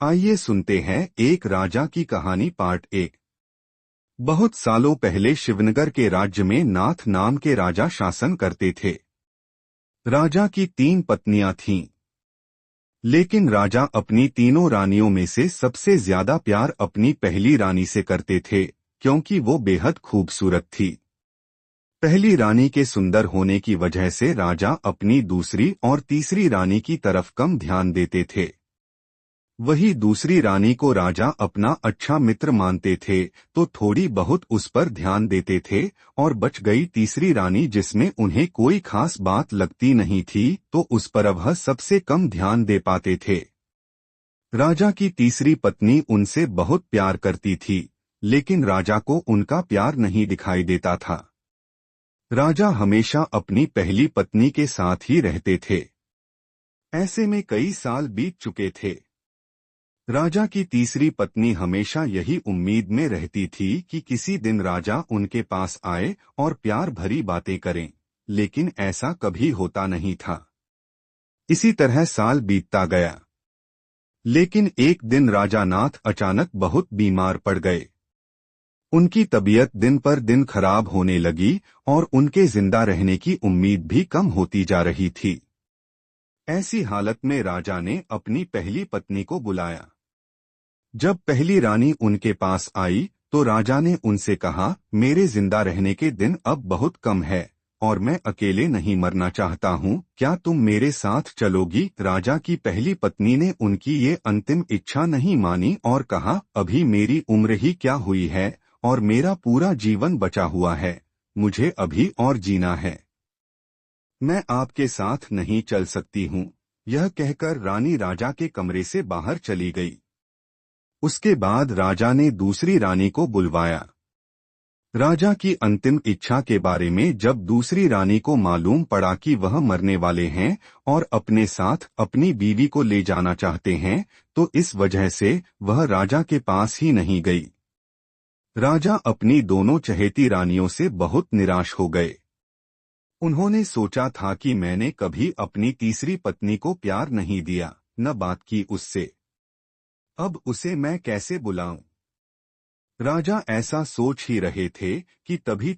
आइए सुनते हैं एक राजा की कहानी पार्ट 1। बहुत सालों पहले शिवनगर के राज्य में नाथ नाम के राजा शासन करते थे। राजा की 3 पत्नियां थीं, लेकिन राजा अपनी तीनों रानियों में से सबसे ज्यादा प्यार अपनी पहली रानी से करते थे, क्योंकि वो बेहद खूबसूरत थी। पहली रानी के सुंदर होने की वजह से राजा अपनी दूसरी और तीसरी रानी की तरफ कम ध्यान देते थे। वही दूसरी रानी को राजा अपना अच्छा मित्र मानते थे, तो थोड़ी बहुत उस पर ध्यान देते थे, और बच गई तीसरी रानी जिसमें उन्हें कोई खास बात लगती नहीं थी, तो उस पर वह सबसे कम ध्यान दे पाते थे। राजा की तीसरी पत्नी उनसे बहुत प्यार करती थी, लेकिन राजा को उनका प्यार नहीं दिखाई देता था। राजा हमेशा अपनी पहली पत्नी के साथ ही रहते थे। ऐसे में कई साल बीत चुके थे। राजा की तीसरी पत्नी हमेशा यही उम्मीद में रहती थी कि किसी दिन राजा उनके पास आए और प्यार भरी बातें करें, लेकिन ऐसा कभी होता नहीं था। इसी तरह साल बीतता गया, लेकिन एक दिन राजा नाथ अचानक बहुत बीमार पड़ गए। उनकी तबीयत दिन पर दिन खराब होने लगी और उनके जिंदा रहने की उम्मीद भी कम होती जा रही थी। ऐसी हालत में राजा ने अपनी पहली पत्नी को बुलाया। जब पहली रानी उनके पास आई तो राजा ने उनसे कहा, मेरे जिंदा रहने के दिन अब बहुत कम है और मैं अकेले नहीं मरना चाहता हूँ, क्या तुम मेरे साथ चलोगी? राजा की पहली पत्नी ने उनकी ये अंतिम इच्छा नहीं मानी और कहा, अभी मेरी उम्र ही क्या हुई है और मेरा पूरा जीवन बचा हुआ है, मुझे अभी और जीना है, मैं आपके साथ नहीं चल सकती हूँ। यह कहकर रानी राजा के कमरे से बाहर चली गई। उसके बाद राजा ने दूसरी रानी को बुलवाया। राजा की अंतिम इच्छा के बारे में जब दूसरी रानी को मालूम पड़ा कि वह मरने वाले हैं और अपने साथ अपनी बीवी को ले जाना चाहते हैं, तो इस वजह से वह राजा के पास ही नहीं गई। राजा अपनी दोनों चहेती रानियों से बहुत निराश हो गए। उन्होंने सोचा था कि मैंने कभी अपनी तीसरी पत्नी को प्यार नहीं दिया, न बात की उससे, अब उसे मैं कैसे बुलाऊं? राजा ऐसा सोच ही रहे थे कि तभी